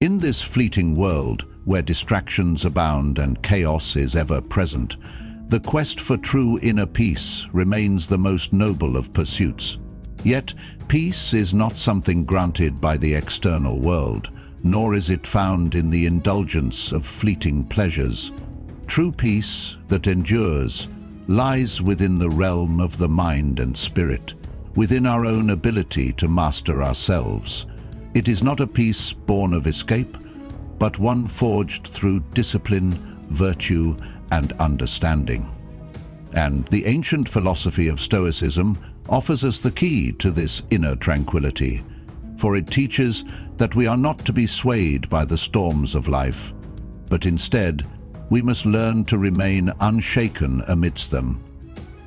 In this fleeting world, where distractions abound and chaos is ever present, the quest for true inner peace remains the most noble of pursuits. Yet, peace is not something granted by the external world, nor is it found in the indulgence of fleeting pleasures. True peace that endures lies within the realm of the mind and spirit, within our own ability to master ourselves. It is not a peace born of escape, but one forged through discipline, virtue, and understanding. And the ancient philosophy of Stoicism offers us the key to this inner tranquility, for it teaches that we are not to be swayed by the storms of life, but instead we must learn to remain unshaken amidst them.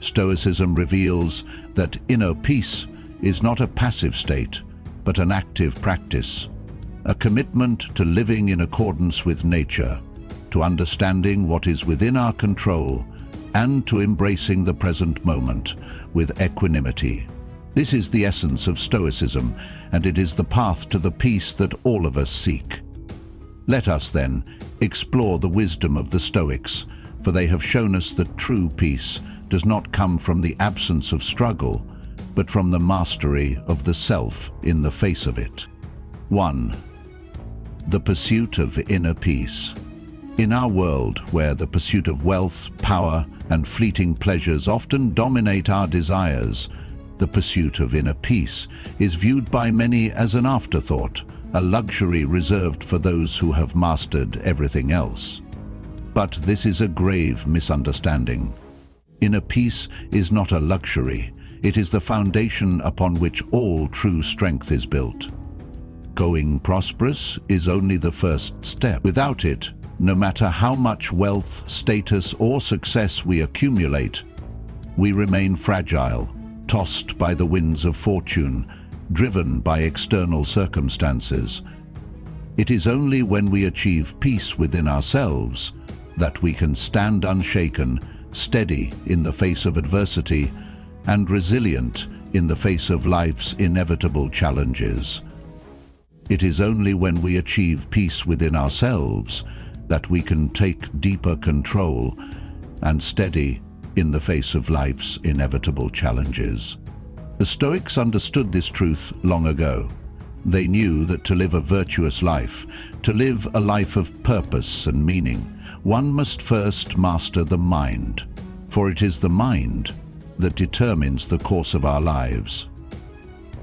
Stoicism reveals that inner peace is not a passive state, but an active practice, a commitment to living in accordance with nature, to understanding what is within our control, and to embracing the present moment with equanimity. This is the essence of Stoicism, and it is the path to the peace that all of us seek. Let us, then, explore the wisdom of the Stoics, for they have shown us that true peace does not come from the absence of struggle, but from the mastery of the self in the face of it. 1. The pursuit of inner peace. In our world, where the pursuit of wealth, power, and fleeting pleasures often dominate our desires, the pursuit of inner peace is viewed by many as an afterthought, a luxury reserved for those who have mastered everything else. But this is a grave misunderstanding. Inner peace is not a luxury. It is the foundation upon which all true strength is built. Going prosperous is only the first step. Without it, no matter how much wealth, status, or success we accumulate, we remain fragile, tossed by the winds of fortune, driven by external circumstances. It is only when we achieve peace within ourselves that we can stand unshaken, steady in the face of adversity, and resilient in the face of life's inevitable challenges. It is only when we achieve peace within ourselves that we can take deeper control and steady in the face of life's inevitable challenges. The Stoics understood this truth long ago. They knew that to live a virtuous life, to live a life of purpose and meaning, one must first master the mind, for it is the mind that determines the course of our lives.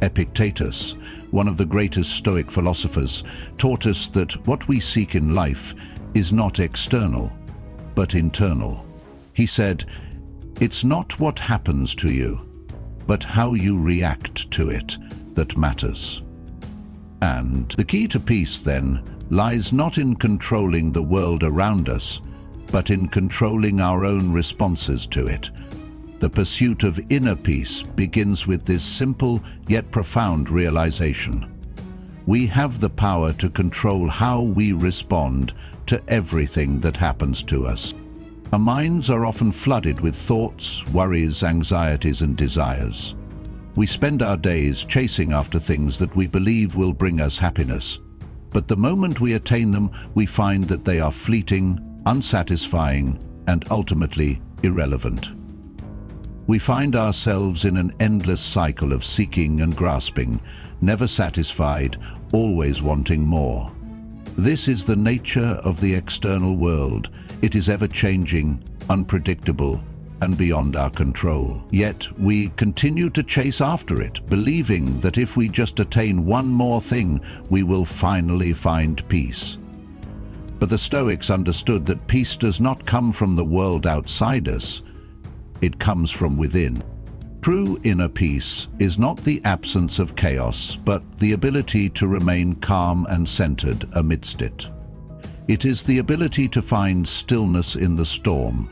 Epictetus, one of the greatest Stoic philosophers, taught us that what we seek in life is not external, but internal. He said, "It's not what happens to you, but how you react to it that matters." And the key to peace, then, lies not in controlling the world around us, but in controlling our own responses to it. The pursuit of inner peace begins with this simple yet profound realization. We have the power to control how we respond to everything that happens to us. Our minds are often flooded with thoughts, worries, anxieties, and desires. We spend our days chasing after things that we believe will bring us happiness. But the moment we attain them, we find that they are fleeting, unsatisfying, and ultimately irrelevant. We find ourselves in an endless cycle of seeking and grasping, never satisfied, always wanting more. This is the nature of the external world. It is ever-changing, unpredictable, and beyond our control. Yet we continue to chase after it, believing that if we just attain one more thing, we will finally find peace. But the Stoics understood that peace does not come from the world outside us. It comes from within. True inner peace is not the absence of chaos, but the ability to remain calm and centered amidst it. It is the ability to find stillness in the storm,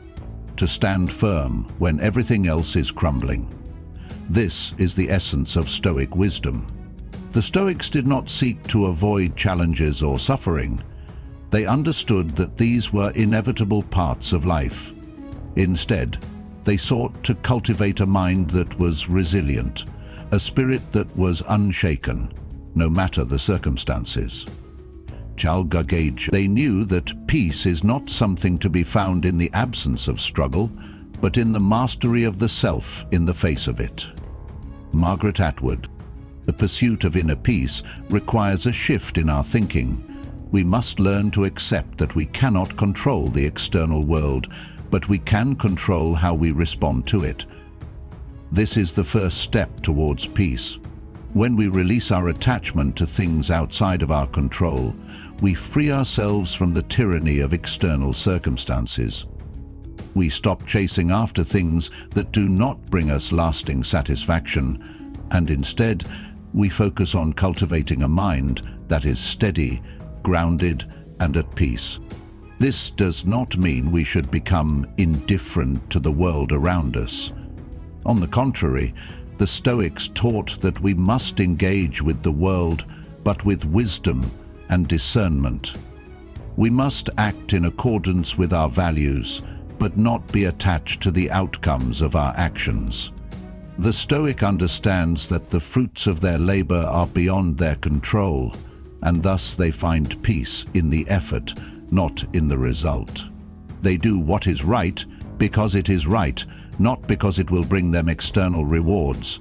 to stand firm when everything else is crumbling. This is the essence of Stoic wisdom. The Stoics did not seek to avoid challenges or suffering. They understood that these were inevitable parts of life. Instead, they sought to cultivate a mind that was resilient, a spirit that was unshaken, no matter the circumstances. They knew that peace is not something to be found in the absence of struggle, but in the mastery of the self in the face of it. Margaret Atwood. The pursuit of inner peace requires a shift in our thinking. We must learn to accept that we cannot control the external world, but we can control how we respond to it. This is the first step towards peace. When we release our attachment to things outside of our control, we free ourselves from the tyranny of external circumstances. We stop chasing after things that do not bring us lasting satisfaction, and instead, we focus on cultivating a mind that is steady, grounded, and at peace. This does not mean we should become indifferent to the world around us. On the contrary, the Stoics taught that we must engage with the world, but with wisdom and discernment. We must act in accordance with our values, but not be attached to the outcomes of our actions. The Stoic understands that the fruits of their labor are beyond their control, and thus they find peace in the effort, not in the result. They do what is right because it is right, not because it will bring them external rewards.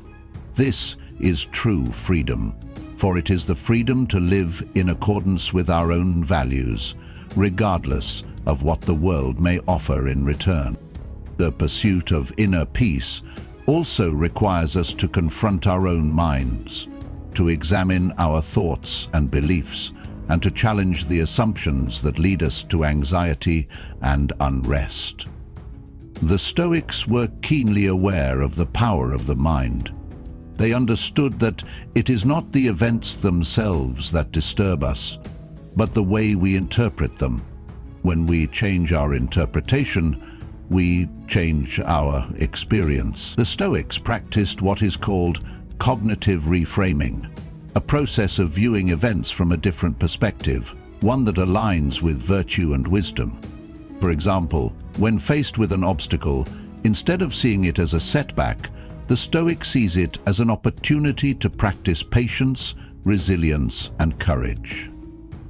This is true freedom, for it is the freedom to live in accordance with our own values, regardless of what the world may offer in return. The pursuit of inner peace also requires us to confront our own minds, to examine our thoughts and beliefs, and to challenge the assumptions that lead us to anxiety and unrest. The Stoics were keenly aware of the power of the mind. They understood that it is not the events themselves that disturb us, but the way we interpret them. When we change our interpretation, we change our experience. The Stoics practiced what is called cognitive reframing, a process of viewing events from a different perspective, one that aligns with virtue and wisdom. For example, when faced with an obstacle, instead of seeing it as a setback, the Stoic sees it as an opportunity to practice patience, resilience, and courage.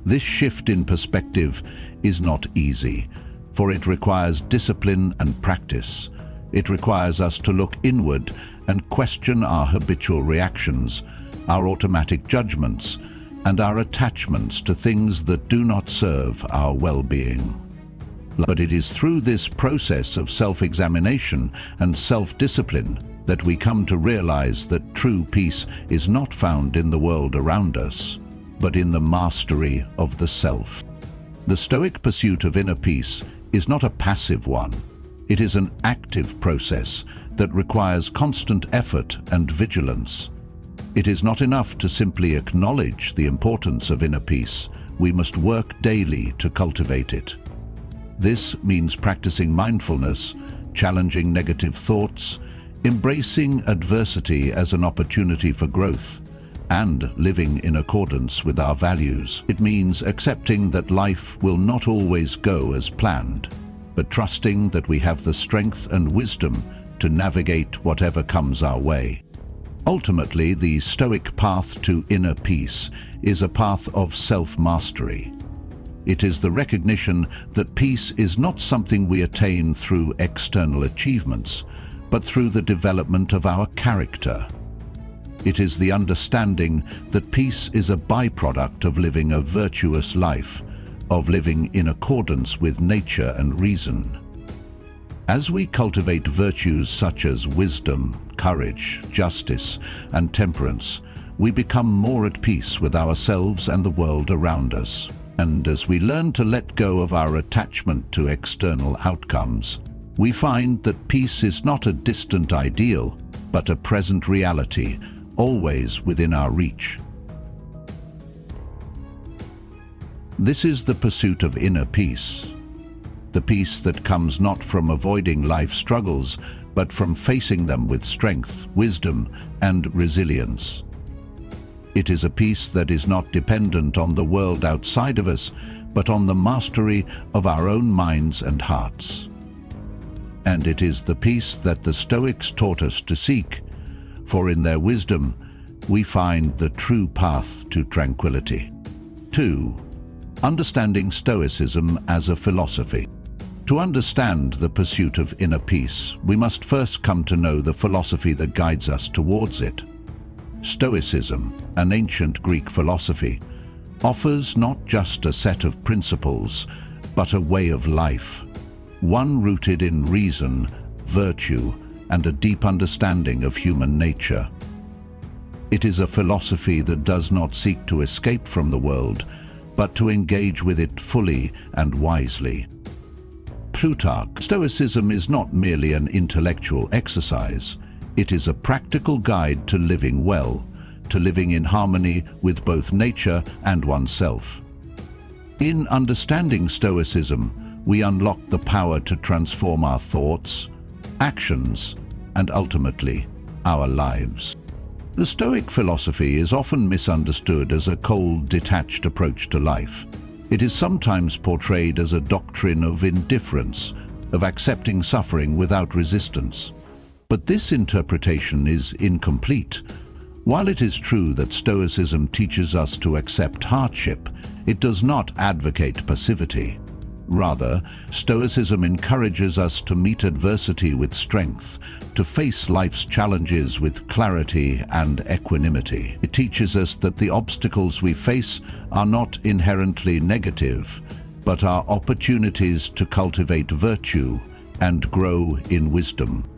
This shift in perspective is not easy, for it requires discipline and practice. It requires us to look inward and question our habitual reactions, our automatic judgments, and our attachments to things that do not serve our well-being. But it is through this process of self-examination and self-discipline that we come to realize that true peace is not found in the world around us, but in the mastery of the self. The Stoic pursuit of inner peace is not a passive one. It is an active process that requires constant effort and vigilance. It is not enough to simply acknowledge the importance of inner peace. We must work daily to cultivate it. This means practicing mindfulness, challenging negative thoughts, embracing adversity as an opportunity for growth, and living in accordance with our values. It means accepting that life will not always go as planned, but trusting that we have the strength and wisdom to navigate whatever comes our way. Ultimately, the Stoic path to inner peace is a path of self-mastery. It is the recognition that peace is not something we attain through external achievements, but through the development of our character. It is the understanding that peace is a byproduct of living a virtuous life, of living in accordance with nature and reason. As we cultivate virtues such as wisdom, courage, justice, and temperance, we become more at peace with ourselves and the world around us. And as we learn to let go of our attachment to external outcomes, we find that peace is not a distant ideal, but a present reality, always within our reach. This is the pursuit of inner peace, the peace that comes not from avoiding life's struggles, but from facing them with strength, wisdom, and resilience. It is a peace that is not dependent on the world outside of us, but on the mastery of our own minds and hearts. And it is the peace that the Stoics taught us to seek, for in their wisdom we find the true path to tranquility. 2. Understanding Stoicism as a philosophy. To understand the pursuit of inner peace, we must first come to know the philosophy that guides us towards it. Stoicism, an ancient Greek philosophy, offers not just a set of principles, but a way of life, one rooted in reason, virtue, and a deep understanding of human nature. It is a philosophy that does not seek to escape from the world, but to engage with it fully and wisely. Plutarch. Stoicism is not merely an intellectual exercise. It is a practical guide to living well, to living in harmony with both nature and oneself. In understanding Stoicism, we unlock the power to transform our thoughts, actions, and ultimately, our lives. The Stoic philosophy is often misunderstood as a cold, detached approach to life. It is sometimes portrayed as a doctrine of indifference, of accepting suffering without resistance. But this interpretation is incomplete. While it is true that Stoicism teaches us to accept hardship, it does not advocate passivity. Rather, Stoicism encourages us to meet adversity with strength, to face life's challenges with clarity and equanimity. It teaches us that the obstacles we face are not inherently negative, but are opportunities to cultivate virtue and grow in wisdom.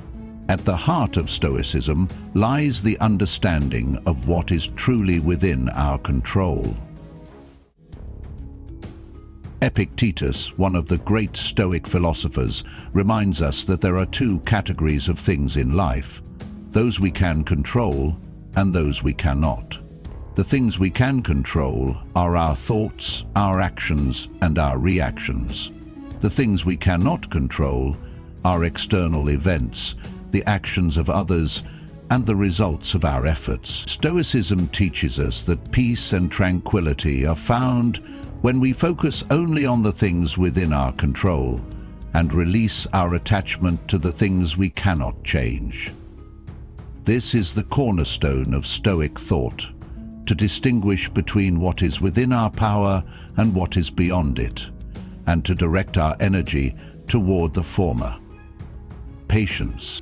At the heart of Stoicism lies the understanding of what is truly within our control. Epictetus, one of the great Stoic philosophers, reminds us that there are two categories of things in life: those we can control and those we cannot. The things we can control are our thoughts, our actions, and our reactions. The things we cannot control are external events, the actions of others, and the results of our efforts. Stoicism teaches us that peace and tranquility are found when we focus only on the things within our control and release our attachment to the things we cannot change. This is the cornerstone of Stoic thought, to distinguish between what is within our power and what is beyond it, and to direct our energy toward the former. Patience.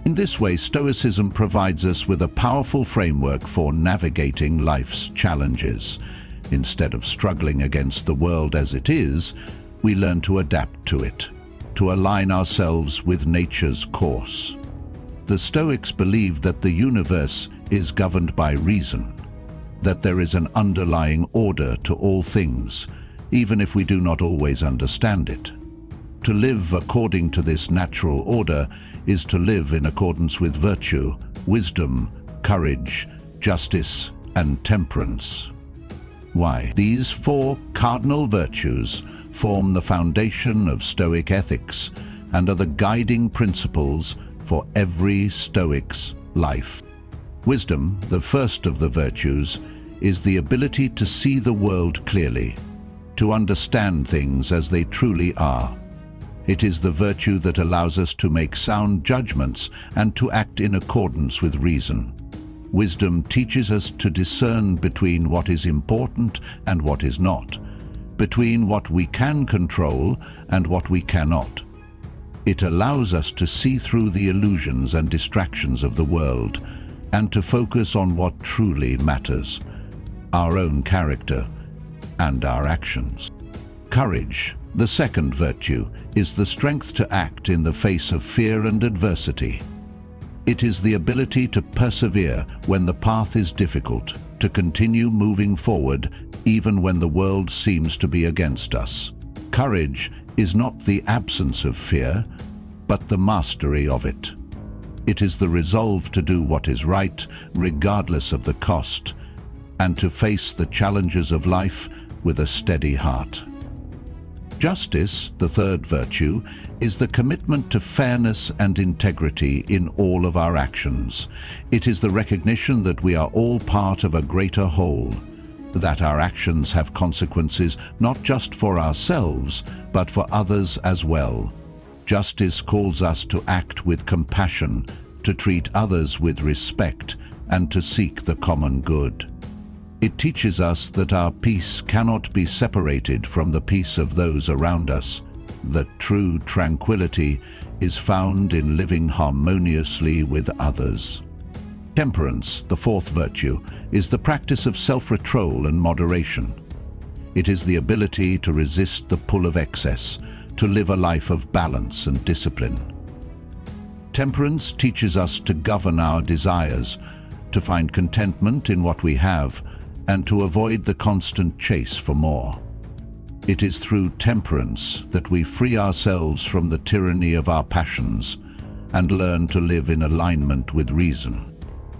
In this way, Stoicism provides us with a powerful framework for navigating life's challenges. Instead of struggling against the world as it is, we learn to adapt to it, to align ourselves with nature's course. The Stoics believe that the universe is governed by reason, that there is an underlying order to all things, even if we do not always understand it. To live according to this natural order is to live in accordance with virtue, wisdom, courage, justice, and temperance. Why? These four cardinal virtues form the foundation of Stoic ethics and are the guiding principles for every Stoic's life. Wisdom, the first of the virtues, is the ability to see the world clearly, to understand things as they truly are. It is the virtue that allows us to make sound judgments and to act in accordance with reason. Wisdom teaches us to discern between what is important and what is not, between what we can control and what we cannot. It allows us to see through the illusions and distractions of the world and to focus on what truly matters, our own character and our actions. Courage, the second virtue, is the strength to act in the face of fear and adversity. It is the ability to persevere when the path is difficult, to continue moving forward even when the world seems to be against us. Courage is not the absence of fear, but the mastery of it. It is the resolve to do what is right, regardless of the cost, and to face the challenges of life with a steady heart. Justice, the third virtue, is the commitment to fairness and integrity in all of our actions. It is the recognition that we are all part of a greater whole, that our actions have consequences not just for ourselves, but for others as well. Justice calls us to act with compassion, to treat others with respect, and to seek the common good. It teaches us that our peace cannot be separated from the peace of those around us, that true tranquility is found in living harmoniously with others. Temperance, the fourth virtue, is the practice of self-control and moderation. It is the ability to resist the pull of excess, to live a life of balance and discipline. Temperance teaches us to govern our desires, to find contentment in what we have, and to avoid the constant chase for more. It is through temperance that we free ourselves from the tyranny of our passions and learn to live in alignment with reason.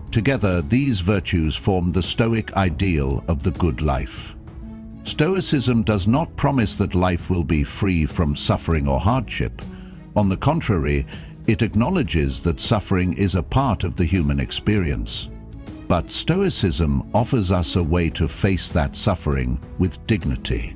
Together, these virtues form the Stoic ideal of the good life. Stoicism does not promise that life will be free from suffering or hardship. On the contrary, it acknowledges that suffering is a part of the human experience. But Stoicism offers us a way to face that suffering with dignity,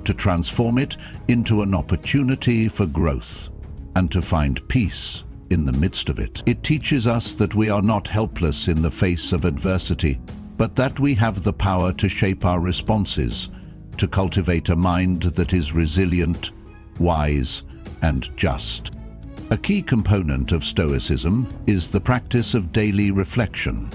to transform it into an opportunity for growth, and to find peace in the midst of it. It teaches us that we are not helpless in the face of adversity, but that we have the power to shape our responses, to cultivate a mind that is resilient, wise, and just. A key component of Stoicism is the practice of daily reflection.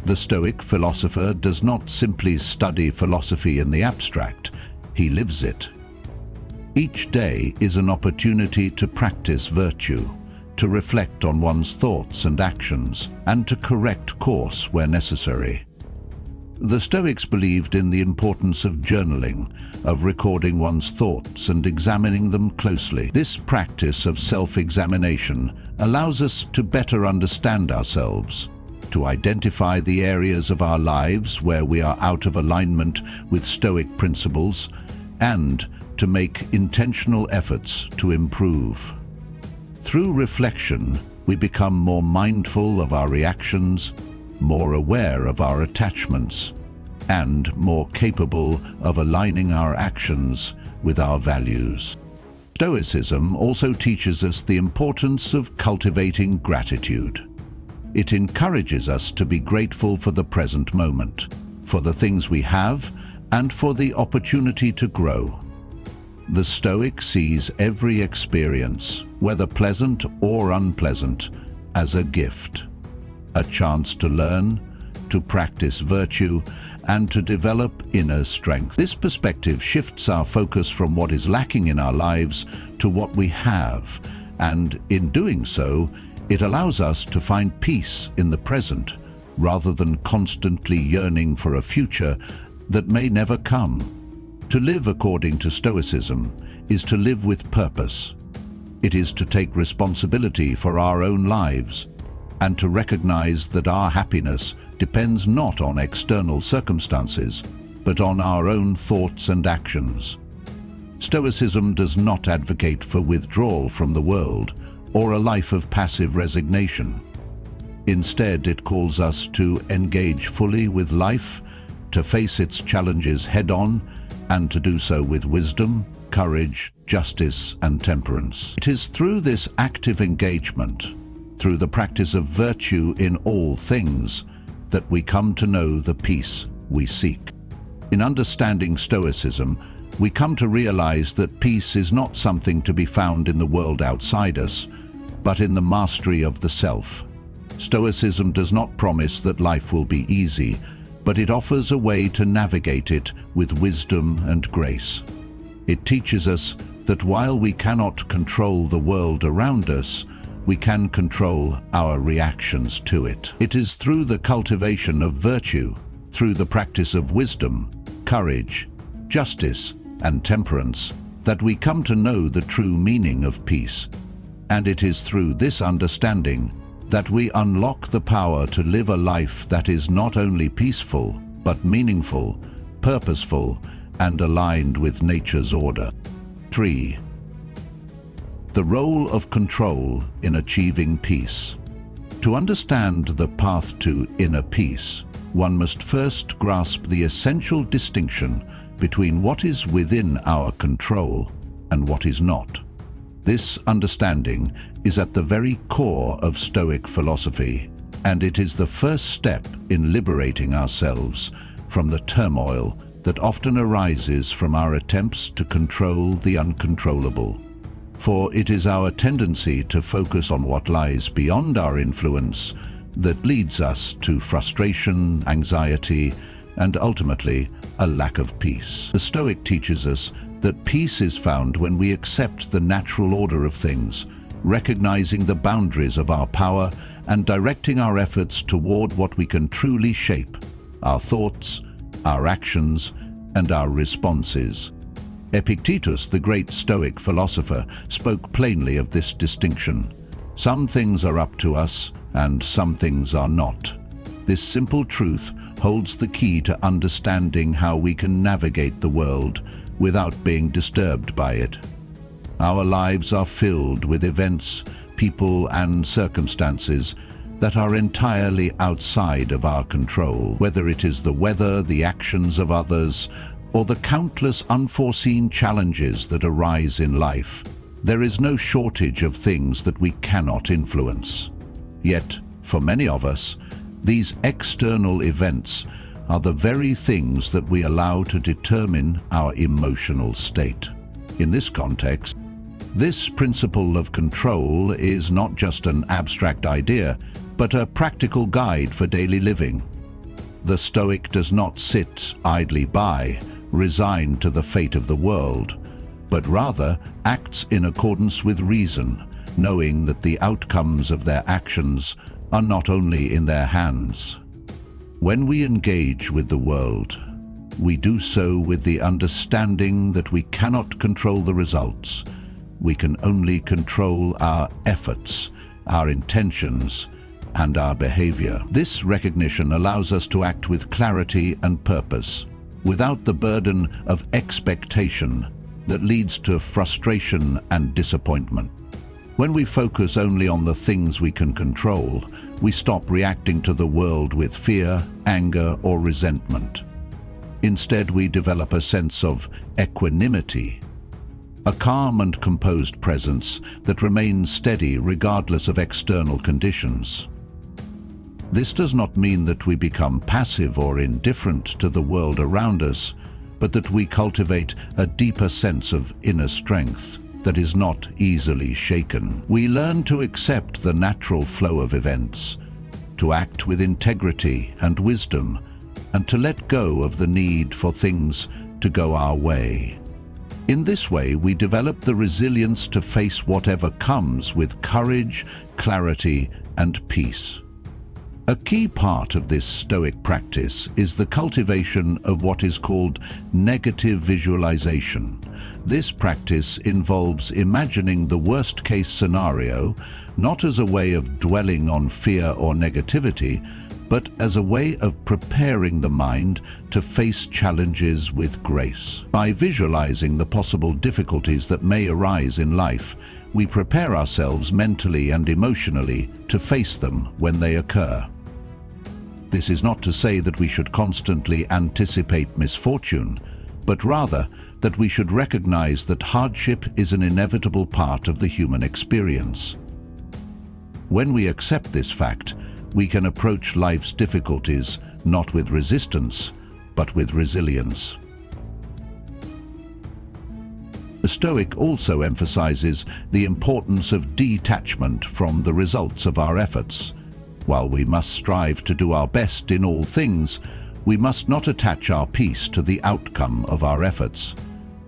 The Stoic philosopher does not simply study philosophy in the abstract, he lives it. Each day is an opportunity to practice virtue, to reflect on one's thoughts and actions, and to correct course where necessary. The Stoics believed in the importance of journaling, of recording one's thoughts and examining them closely. This practice of self-examination allows us to better understand ourselves, to identify the areas of our lives where we are out of alignment with Stoic principles, and to make intentional efforts to improve. Through reflection, we become more mindful of our reactions, more aware of our attachments, and more capable of aligning our actions with our values. Stoicism also teaches us the importance of cultivating gratitude. It encourages us to be grateful for the present moment, for the things we have, and for the opportunity to grow. The Stoic sees every experience, whether pleasant or unpleasant, as a gift, a chance to learn, to practice virtue, and to develop inner strength. This perspective shifts our focus from what is lacking in our lives to what we have, and in doing so, it allows us to find peace in the present, rather than constantly yearning for a future that may never come. To live according to Stoicism is to live with purpose. It is to take responsibility for our own lives, and to recognize that our happiness depends not on external circumstances, but on our own thoughts and actions. Stoicism does not advocate for withdrawal from the world, or a life of passive resignation. Instead, it calls us to engage fully with life, to face its challenges head-on, and to do so with wisdom, courage, justice, and temperance. It is through this active engagement, through the practice of virtue in all things, that we come to know the peace we seek. In understanding Stoicism, we come to realize that peace is not something to be found in the world outside us, but in the mastery of the self. Stoicism does not promise that life will be easy, but it offers a way to navigate it with wisdom and grace. It teaches us that while we cannot control the world around us, we can control our reactions to it. It is through the cultivation of virtue, through the practice of wisdom, courage, justice, and temperance, that we come to know the true meaning of peace. And it is through this understanding that we unlock the power to live a life that is not only peaceful, but meaningful, purposeful, and aligned with nature's order. 3. The role of control in achieving peace. To understand the path to inner peace, one must first grasp the essential distinction between what is within our control and what is not. This understanding is at the very core of Stoic philosophy, and it is the first step in liberating ourselves from the turmoil that often arises from our attempts to control the uncontrollable. For it is our tendency to focus on what lies beyond our influence that leads us to frustration, anxiety, and ultimately a lack of peace. The Stoic teaches us that peace is found when we accept the natural order of things, recognizing the boundaries of our power and directing our efforts toward what we can truly shape: our thoughts, our actions, and our responses. Epictetus, the great Stoic philosopher, spoke plainly of this distinction. Some things are up to us, and some things are not. This simple truth holds the key to understanding how we can navigate the world without being disturbed by it. Our lives are filled with events, people, and circumstances that are entirely outside of our control, whether it is the weather, the actions of others, or the countless unforeseen challenges that arise in life. There is no shortage of things that we cannot influence. Yet, for many of us, these external events are the very things that we allow to determine our emotional state. In this context, this principle of control is not just an abstract idea, but a practical guide for daily living. The Stoic does not sit idly by, resigned to the fate of the world, but rather acts in accordance with reason, knowing that the outcomes of their actions are not only in their hands. When we engage with the world, we do so with the understanding that we cannot control the results. We can only control our efforts, our intentions, and our behavior. This recognition allows us to act with clarity and purpose, without the burden of expectation that leads to frustration and disappointment. When we focus only on the things we can control, we stop reacting to the world with fear, anger, or resentment. Instead, we develop a sense of equanimity, a calm and composed presence that remains steady regardless of external conditions. This does not mean that we become passive or indifferent to the world around us, but that we cultivate a deeper sense of inner strength that is not easily shaken. We learn to accept the natural flow of events, to act with integrity and wisdom, and to let go of the need for things to go our way. In this way, we develop the resilience to face whatever comes with courage, clarity, and peace. A key part of this Stoic practice is the cultivation of what is called negative visualization. This practice involves imagining the worst-case scenario, not as a way of dwelling on fear or negativity, but as a way of preparing the mind to face challenges with grace. By visualizing the possible difficulties that may arise in life, we prepare ourselves mentally and emotionally to face them when they occur. This is not to say that we should constantly anticipate misfortune, but rather that we should recognize that hardship is an inevitable part of the human experience. When we accept this fact, we can approach life's difficulties not with resistance, but with resilience. The Stoic also emphasizes the importance of detachment from the results of our efforts. While we must strive to do our best in all things, we must not attach our peace to the outcome of our efforts.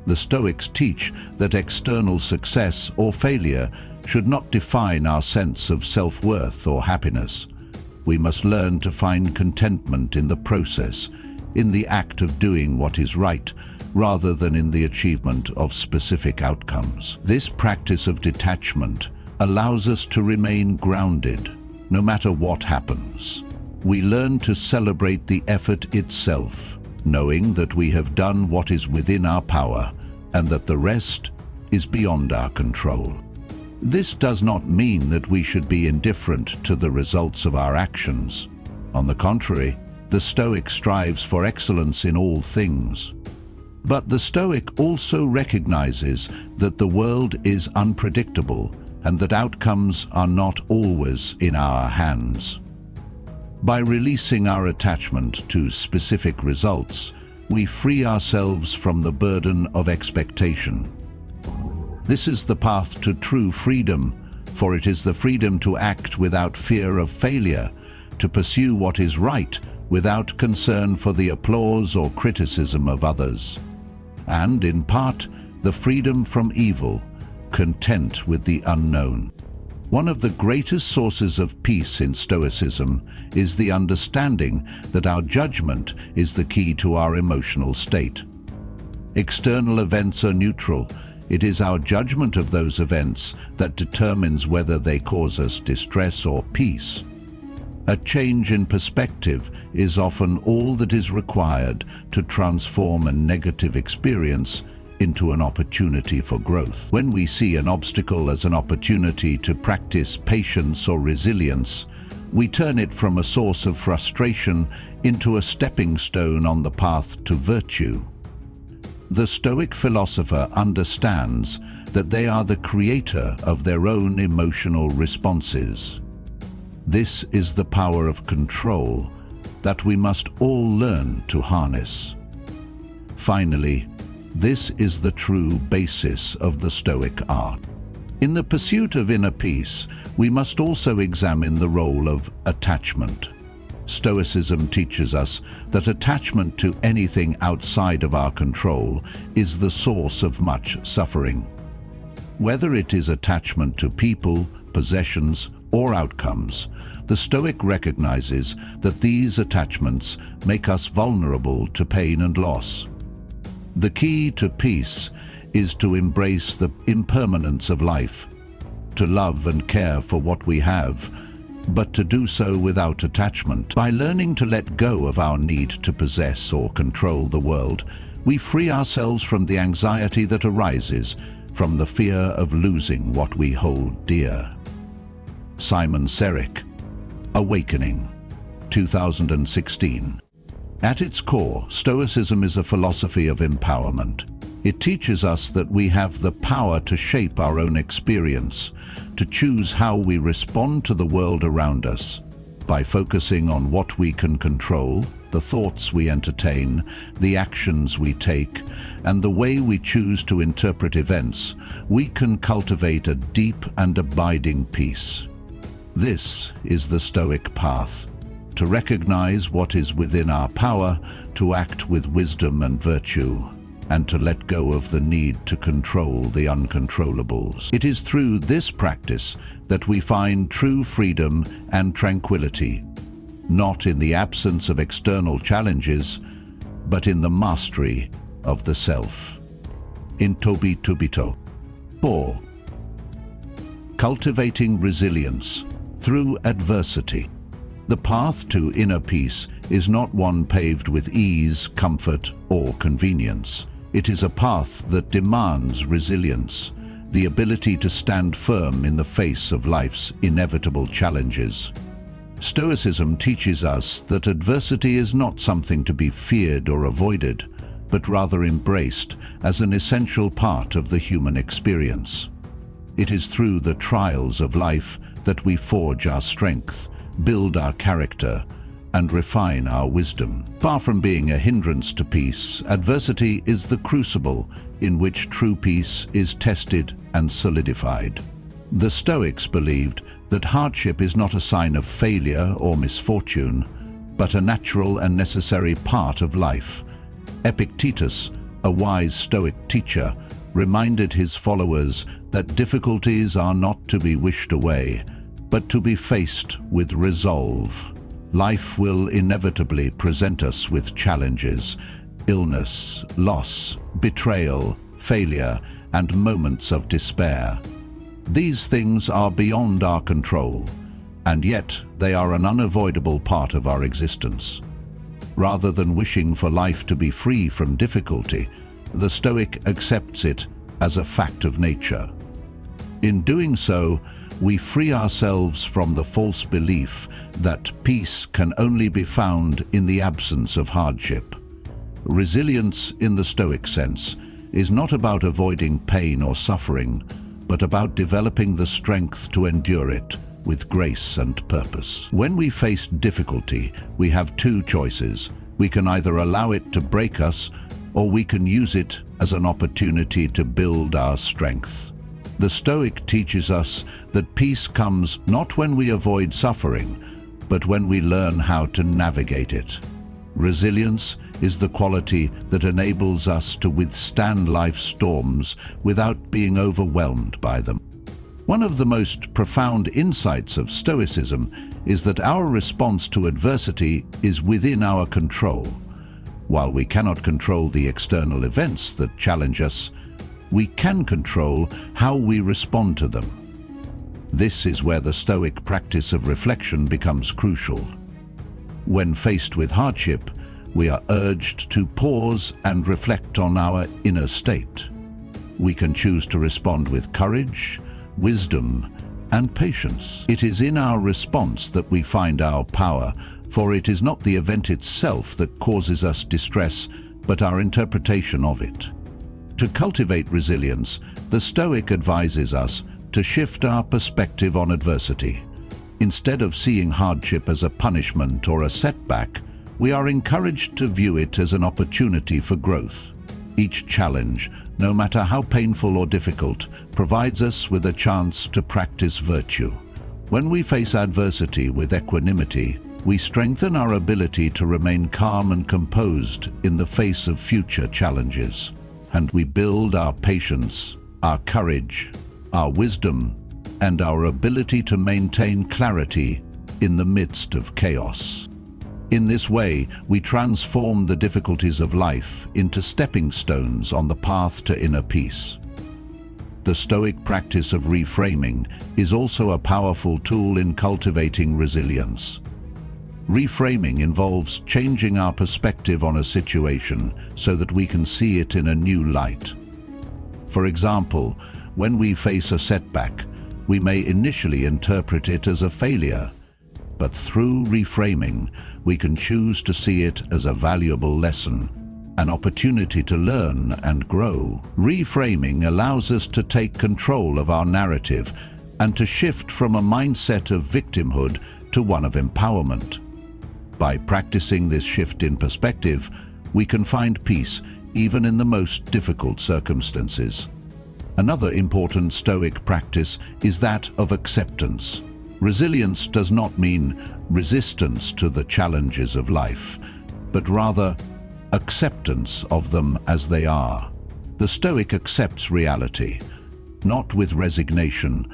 The Stoics teach that external success or failure should not define our sense of self-worth or happiness. We must learn to find contentment in the process, in the act of doing what is right, rather than in the achievement of specific outcomes. This practice of detachment allows us to remain grounded, no matter what happens. We learn to celebrate the effort itself, knowing that we have done what is within our power and that the rest is beyond our control. This does not mean that we should be indifferent to the results of our actions. On the contrary, the Stoic strives for excellence in all things. But the Stoic also recognizes that the world is unpredictable and that outcomes are not always in our hands. By releasing our attachment to specific results, we free ourselves from the burden of expectation. This is the path to true freedom, for it is the freedom to act without fear of failure, to pursue what is right without concern for the applause or criticism of others, and, in part, the freedom from evil, content with the unknown. One of the greatest sources of peace in Stoicism is the understanding that our judgment is the key to our emotional state. External events are neutral. It is our judgment of those events that determines whether they cause us distress or peace. A change in perspective is often all that is required to transform a negative experience into an opportunity for growth. When we see an obstacle as an opportunity to practice patience or resilience, we turn it from a source of frustration into a stepping stone on the path to virtue. The Stoic philosopher understands that they are the creator of their own emotional responses. This is the power of control that we must all learn to harness. Finally, this is the true basis of the Stoic art. In the pursuit of inner peace, we must also examine the role of attachment. Stoicism teaches us that attachment to anything outside of our control is the source of much suffering. Whether it is attachment to people, possessions, or outcomes, the Stoic recognizes that these attachments make us vulnerable to pain and loss. The key to peace is to embrace the impermanence of life, to love and care for what we have, but to do so without attachment. By learning to let go of our need to possess or control the world, we free ourselves from the anxiety that arises from the fear of losing what we hold dear. Simon Sinek, Awakening, 2016. At its core, Stoicism is a philosophy of empowerment. It teaches us that we have the power to shape our own experience, to choose how we respond to the world around us. By focusing on what we can control, the thoughts we entertain, the actions we take, and the way we choose to interpret events, we can cultivate a deep and abiding peace. This is the Stoic path: to recognize what is within our power, to act with wisdom and virtue, and to let go of the need to control the uncontrollables. It is through this practice that we find true freedom and tranquility, not in the absence of external challenges, but in the mastery of the self. In Tobi Tubito. 4. Cultivating resilience through adversity. The path to inner peace is not one paved with ease, comfort, or convenience. It is a path that demands resilience, the ability to stand firm in the face of life's inevitable challenges. Stoicism teaches us that adversity is not something to be feared or avoided, but rather embraced as an essential part of the human experience. It is through the trials of life that we forge our strength, build our character, and refine our wisdom. Far from being a hindrance to peace, adversity is the crucible in which true peace is tested and solidified. The Stoics believed that hardship is not a sign of failure or misfortune, but a natural and necessary part of life. Epictetus, a wise Stoic teacher, reminded his followers that difficulties are not to be wished away, but to be faced with resolve. Life will inevitably present us with challenges, illness, loss, betrayal, failure, and moments of despair. These things are beyond our control, and yet they are an unavoidable part of our existence. Rather than wishing for life to be free from difficulty, the Stoic accepts it as a fact of nature. In doing so, we free ourselves from the false belief that peace can only be found in the absence of hardship. Resilience, in the Stoic sense, is not about avoiding pain or suffering, but about developing the strength to endure it, with grace and purpose. When we face difficulty, we have two choices. We can either allow it to break us, or we can use it as an opportunity to build our strength. The Stoic teaches us that peace comes not when we avoid suffering, but when we learn how to navigate it. Resilience is the quality that enables us to withstand life's storms without being overwhelmed by them. One of the most profound insights of Stoicism is that our response to adversity is within our control. While we cannot control the external events that challenge us, we can control how we respond to them. This is where the Stoic practice of reflection becomes crucial. When faced with hardship, we are urged to pause and reflect on our inner state. We can choose to respond with courage, wisdom, and patience. It is in our response that we find our power, for it is not the event itself that causes us distress, but our interpretation of it. To cultivate resilience, the Stoic advises us to shift our perspective on adversity. Instead of seeing hardship as a punishment or a setback, we are encouraged to view it as an opportunity for growth. Each challenge, no matter how painful or difficult, provides us with a chance to practice virtue. When we face adversity with equanimity, we strengthen our ability to remain calm and composed in the face of future challenges. And we build our patience, our courage, our wisdom, and our ability to maintain clarity in the midst of chaos. In this way, we transform the difficulties of life into stepping stones on the path to inner peace. The Stoic practice of reframing is also a powerful tool in cultivating resilience. Reframing involves changing our perspective on a situation so that we can see it in a new light. For example, when we face a setback, we may initially interpret it as a failure, but through reframing, we can choose to see it as a valuable lesson, an opportunity to learn and grow. Reframing allows us to take control of our narrative and to shift from a mindset of victimhood to one of empowerment. By practicing this shift in perspective, we can find peace even in the most difficult circumstances. Another important Stoic practice is that of acceptance. Resilience does not mean resistance to the challenges of life, but rather acceptance of them as they are. The Stoic accepts reality, not with resignation,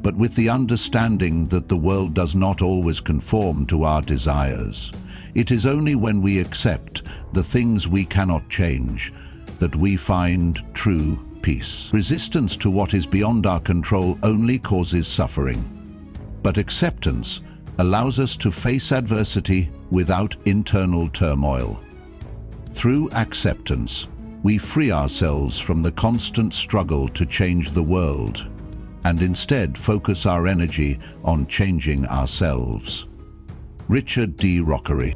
but with the understanding that the world does not always conform to our desires. It is only when we accept the things we cannot change that we find true peace. Resistance to what is beyond our control only causes suffering, but acceptance allows us to face adversity without internal turmoil. Through acceptance, we free ourselves from the constant struggle to change the world, and instead focus our energy on changing ourselves. Richard D. Rockery.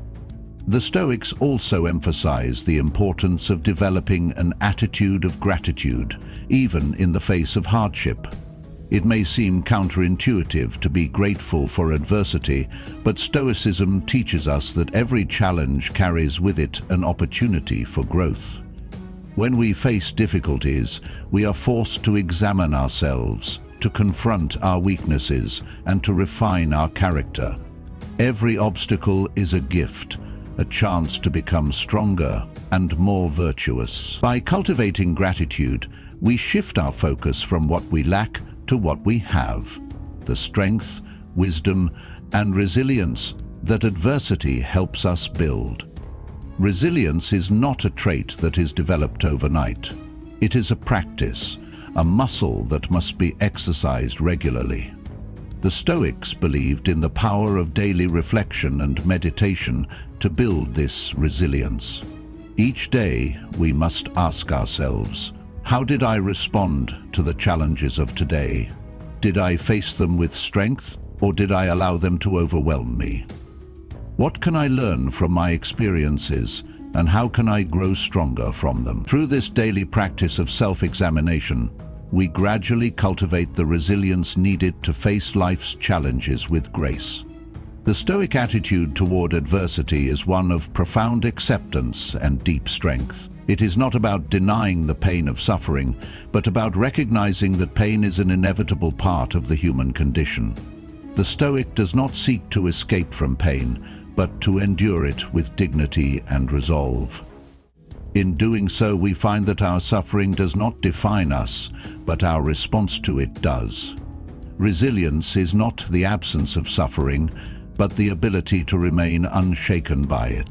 The Stoics also emphasize the importance of developing an attitude of gratitude, even in the face of hardship. It may seem counterintuitive to be grateful for adversity, but Stoicism teaches us that every challenge carries with it an opportunity for growth. When we face difficulties, we are forced to examine ourselves, to confront our weaknesses, and to refine our character. Every obstacle is a gift, a chance to become stronger and more virtuous. By cultivating gratitude, we shift our focus from what we lack to what we have, the strength, wisdom, and resilience that adversity helps us build. Resilience is not a trait that is developed overnight. It is a practice, a muscle that must be exercised regularly. The Stoics believed in the power of daily reflection and meditation to build this resilience. Each day, we must ask ourselves, how did I respond to the challenges of today? Did I face them with strength, or did I allow them to overwhelm me? What can I learn from my experiences, and how can I grow stronger from them? Through this daily practice of self-examination, we gradually cultivate the resilience needed to face life's challenges with grace. The Stoic attitude toward adversity is one of profound acceptance and deep strength. It is not about denying the pain of suffering, but about recognizing that pain is an inevitable part of the human condition. The Stoic does not seek to escape from pain, but to endure it with dignity and resolve. In doing so, we find that our suffering does not define us, but our response to it does. Resilience is not the absence of suffering, but the ability to remain unshaken by it.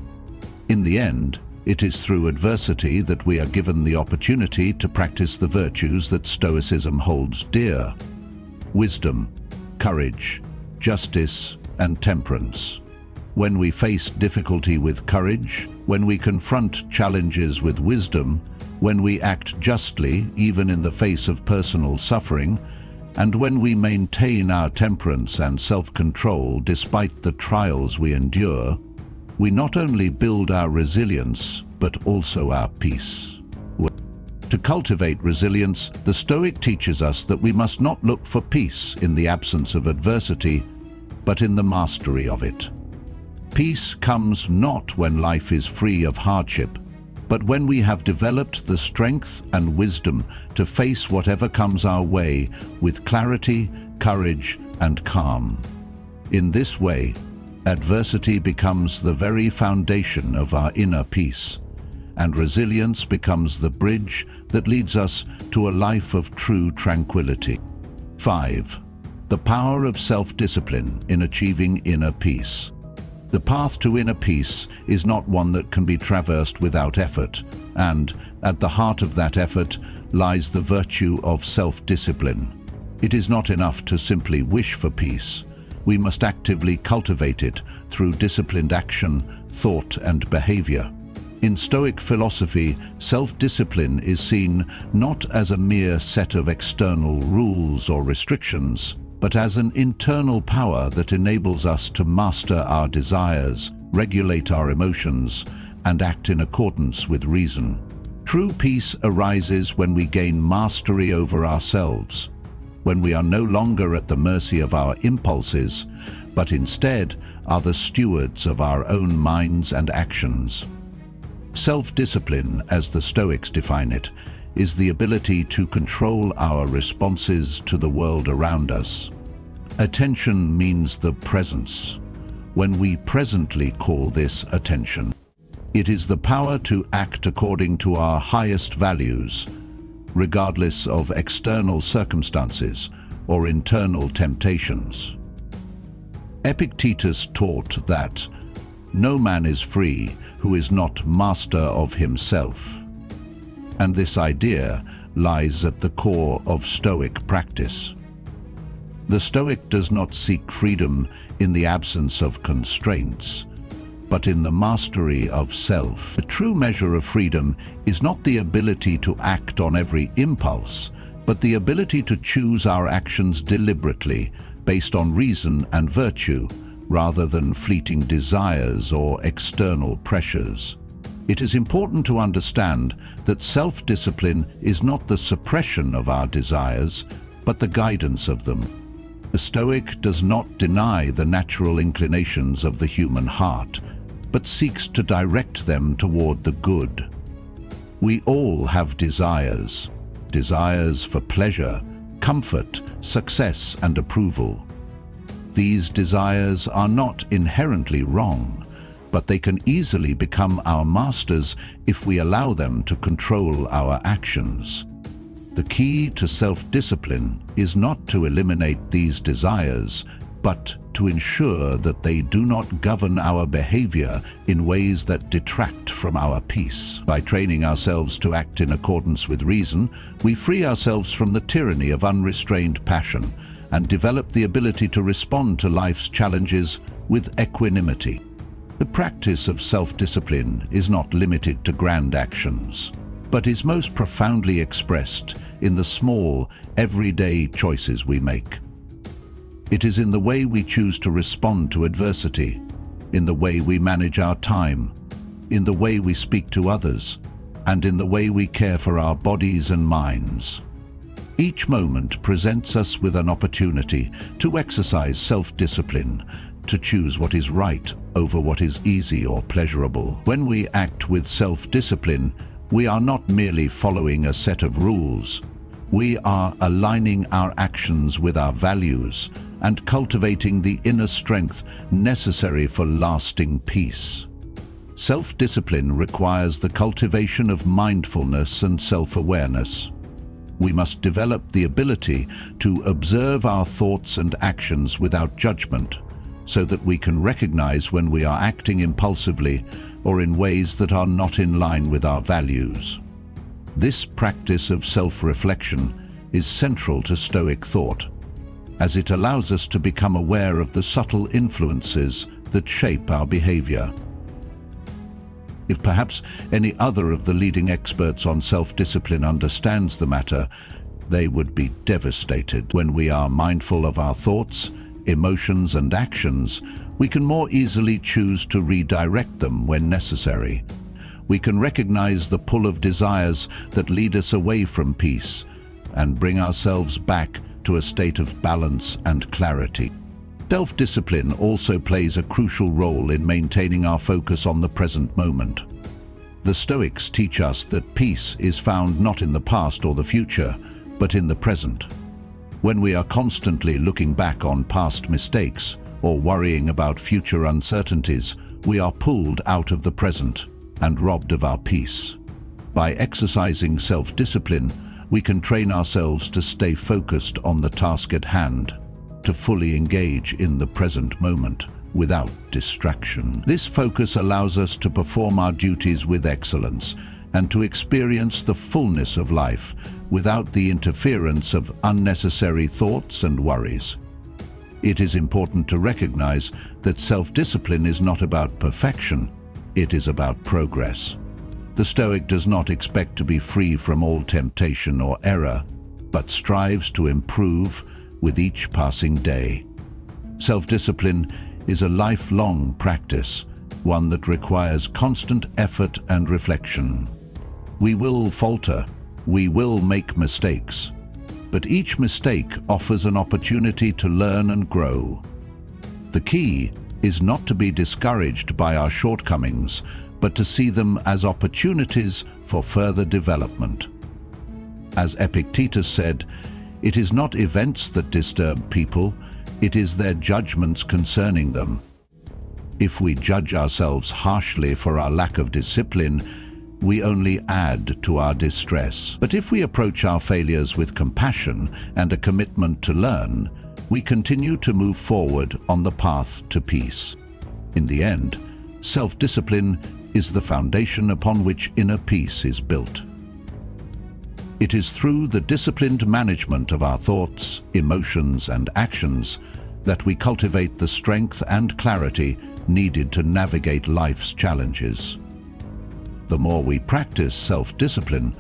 In the end, it is through adversity that we are given the opportunity to practice the virtues that Stoicism holds dear: wisdom, courage, justice, and temperance. When we face difficulty with courage, when we confront challenges with wisdom, when we act justly, even in the face of personal suffering, and when we maintain our temperance and self-control despite the trials we endure, we not only build our resilience, but also our peace. To cultivate resilience, the Stoic teaches us that we must not look for peace in the absence of adversity, but in the mastery of it. Peace comes not when life is free of hardship, but when we have developed the strength and wisdom to face whatever comes our way with clarity, courage, and calm. In this way, adversity becomes the very foundation of our inner peace, and resilience becomes the bridge that leads us to a life of true tranquility. 5. The power of self-discipline in achieving inner peace. The path to inner peace is not one that can be traversed without effort, and at the heart of that effort lies the virtue of self-discipline. It is not enough to simply wish for peace. We must actively cultivate it through disciplined action, thought, and behavior. In Stoic philosophy, self-discipline is seen not as a mere set of external rules or restrictions, but as an internal power that enables us to master our desires, regulate our emotions, and act in accordance with reason. True peace arises when we gain mastery over ourselves, when we are no longer at the mercy of our impulses, but instead are the stewards of our own minds and actions. Self-discipline, as the Stoics define it, is the ability to control our responses to the world around us. Attention means the presence. When we presently call this attention, it is the power to act according to our highest values, regardless of external circumstances or internal temptations. Epictetus taught that no man is free who is not master of himself. And this idea lies at the core of Stoic practice. The Stoic does not seek freedom in the absence of constraints, but in the mastery of self. The true measure of freedom is not the ability to act on every impulse, but the ability to choose our actions deliberately, based on reason and virtue, rather than fleeting desires or external pressures. It is important to understand that self-discipline is not the suppression of our desires, but the guidance of them. The Stoic does not deny the natural inclinations of the human heart, but seeks to direct them toward the good. We all have desires for pleasure, comfort, success, and approval. These desires are not inherently wrong, but they can easily become our masters if we allow them to control our actions. The key to self-discipline is not to eliminate these desires, but to ensure that they do not govern our behavior in ways that detract from our peace. By training ourselves to act in accordance with reason, we free ourselves from the tyranny of unrestrained passion and develop the ability to respond to life's challenges with equanimity. The practice of self-discipline is not limited to grand actions, but is most profoundly expressed in the small, everyday choices we make. It is in the way we choose to respond to adversity, in the way we manage our time, in the way we speak to others, and in the way we care for our bodies and minds. Each moment presents us with an opportunity to exercise self-discipline, to choose what is right over what is easy or pleasurable. When we act with self-discipline, we are not merely following a set of rules. We are aligning our actions with our values and cultivating the inner strength necessary for lasting peace. Self-discipline requires the cultivation of mindfulness and self-awareness. We must develop the ability to observe our thoughts and actions without judgment, so that we can recognize when we are acting impulsively or in ways that are not in line with our values. This practice of self-reflection is central to Stoic thought, as it allows us to become aware of the subtle influences that shape our behavior. If perhaps any other of the leading experts on self-discipline understands the matter, they would be devastated. When we are mindful of our thoughts, emotions, and actions, we can more easily choose to redirect them when necessary. We can recognize the pull of desires that lead us away from peace and bring ourselves back to a state of balance and clarity. Self-discipline also plays a crucial role in maintaining our focus on the present moment. The Stoics teach us that peace is found not in the past or the future, but in the present. When we are constantly looking back on past mistakes or worrying about future uncertainties, we are pulled out of the present and robbed of our peace. By exercising self-discipline, we can train ourselves to stay focused on the task at hand, to fully engage in the present moment without distraction. This focus allows us to perform our duties with excellence and to experience the fullness of life without the interference of unnecessary thoughts and worries. It is important to recognize that self-discipline is not about perfection, it is about progress. The Stoic does not expect to be free from all temptation or error, but strives to improve with each passing day. Self-discipline is a lifelong practice, one that requires constant effort and reflection. We will falter, we will make mistakes, but each mistake offers an opportunity to learn and grow. The key is not to be discouraged by our shortcomings, but to see them as opportunities for further development. As Epictetus said, "It is not events that disturb people, it is their judgments concerning them." If we judge ourselves harshly for our lack of discipline, we only add to our distress. But if we approach our failures with compassion and a commitment to learn, we continue to move forward on the path to peace. In the end, self-discipline is the foundation upon which inner peace is built. It is through the disciplined management of our thoughts, emotions, and actions that we cultivate the strength and clarity needed to navigate life's challenges. The more we practice self-discipline,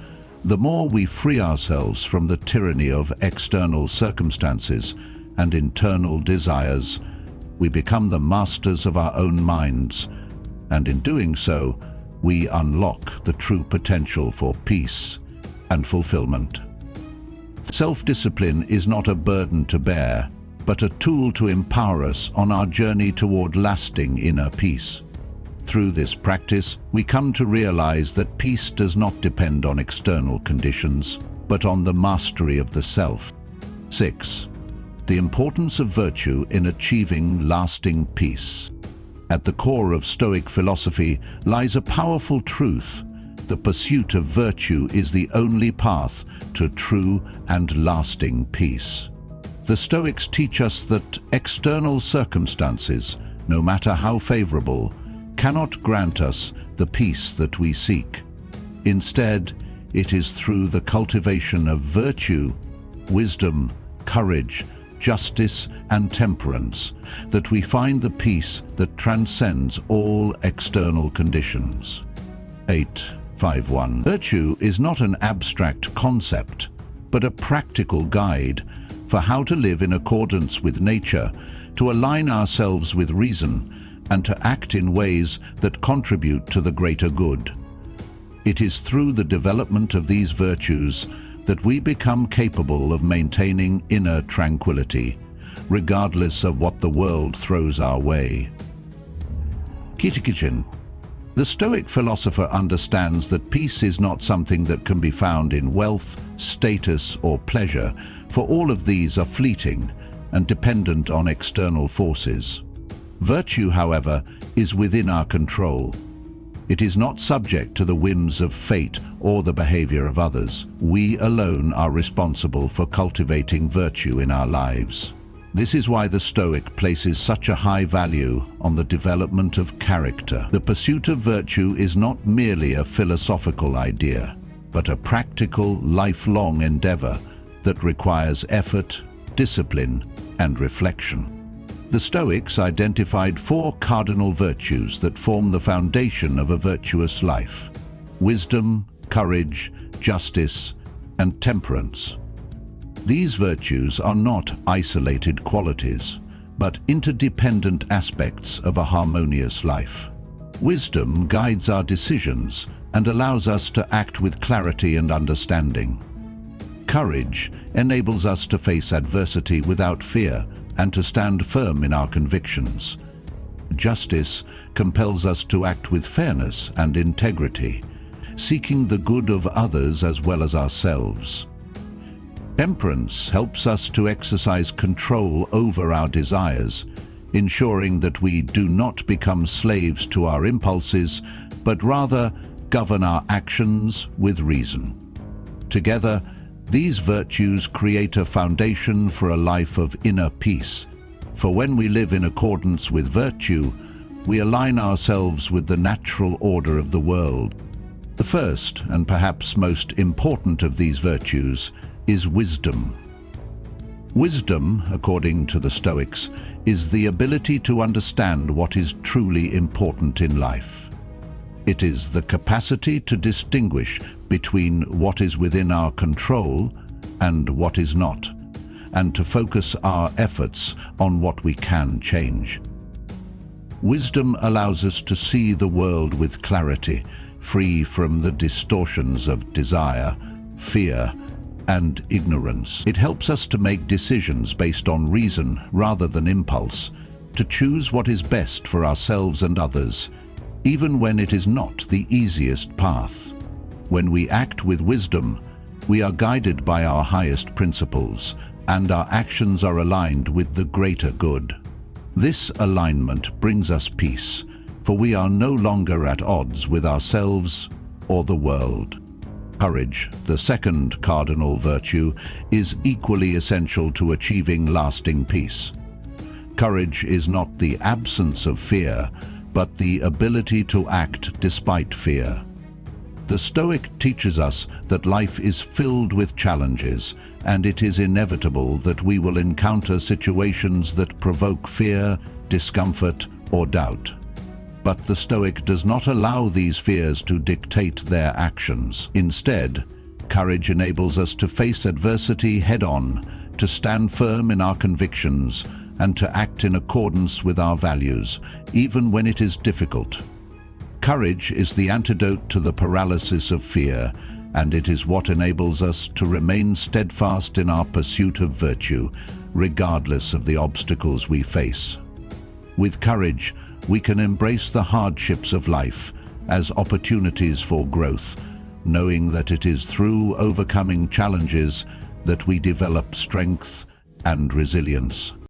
the more we free ourselves from the tyranny of external circumstances and internal desires. We become the masters of our own minds, and in doing so, we unlock the true potential for peace and fulfillment. Self-discipline is not a burden to bear, but a tool to empower us on our journey toward lasting inner peace. Through this practice, we come to realize that peace does not depend on external conditions, but on the mastery of the self. 6. The importance of virtue in achieving lasting peace. At the core of Stoic philosophy lies a powerful truth: the pursuit of virtue is the only path to true and lasting peace. The Stoics teach us that external circumstances, no matter how favorable, cannot grant us the peace that we seek. Instead, it is through the cultivation of virtue, wisdom, courage, justice, and temperance that we find the peace that transcends all external conditions. 8.5.1. Virtue is not an abstract concept, but a practical guide for how to live in accordance with nature, to align ourselves with reason, and to act in ways that contribute to the greater good. It is through the development of these virtues that we become capable of maintaining inner tranquility, regardless of what the world throws our way. Kitikichin. The Stoic philosopher understands that peace is not something that can be found in wealth, status, or pleasure, for all of these are fleeting and dependent on external forces. Virtue, however, is within our control. It is not subject to the whims of fate or the behavior of others. We alone are responsible for cultivating virtue in our lives. This is why the Stoic places such a high value on the development of character. The pursuit of virtue is not merely a philosophical idea, but a practical, lifelong endeavor that requires effort, discipline, and reflection. The Stoics identified 4 cardinal virtues that form the foundation of a virtuous life: wisdom, courage, justice, and temperance. These virtues are not isolated qualities, but interdependent aspects of a harmonious life. Wisdom guides our decisions and allows us to act with clarity and understanding. Courage enables us to face adversity without fear and to stand firm in our convictions. Justice compels us to act with fairness and integrity, seeking the good of others as well as ourselves. Temperance helps us to exercise control over our desires, ensuring that we do not become slaves to our impulses, but rather govern our actions with reason. Together, these virtues create a foundation for a life of inner peace. For when we live in accordance with virtue, we align ourselves with the natural order of the world. The first, and perhaps most important of these virtues, is wisdom. Wisdom, according to the Stoics, is the ability to understand what is truly important in life. It is the capacity to distinguish between what is within our control and what is not, and to focus our efforts on what we can change. Wisdom allows us to see the world with clarity, free from the distortions of desire, fear, and ignorance. It helps us to make decisions based on reason rather than impulse, to choose what is best for ourselves and others, even when it is not the easiest path. When we act with wisdom, we are guided by our highest principles, and our actions are aligned with the greater good. This alignment brings us peace, for we are no longer at odds with ourselves or the world. Courage, the second cardinal virtue, is equally essential to achieving lasting peace. Courage is not the absence of fear, but the ability to act despite fear. The Stoic teaches us that life is filled with challenges, and it is inevitable that we will encounter situations that provoke fear, discomfort, or doubt. But the Stoic does not allow these fears to dictate their actions. Instead, courage enables us to face adversity head-on, to stand firm in our convictions, and to act in accordance with our values, even when it is difficult. Courage is the antidote to the paralysis of fear, and it is what enables us to remain steadfast in our pursuit of virtue, regardless of the obstacles we face. With courage, we can embrace the hardships of life as opportunities for growth, knowing that it is through overcoming challenges that we develop strength and resilience.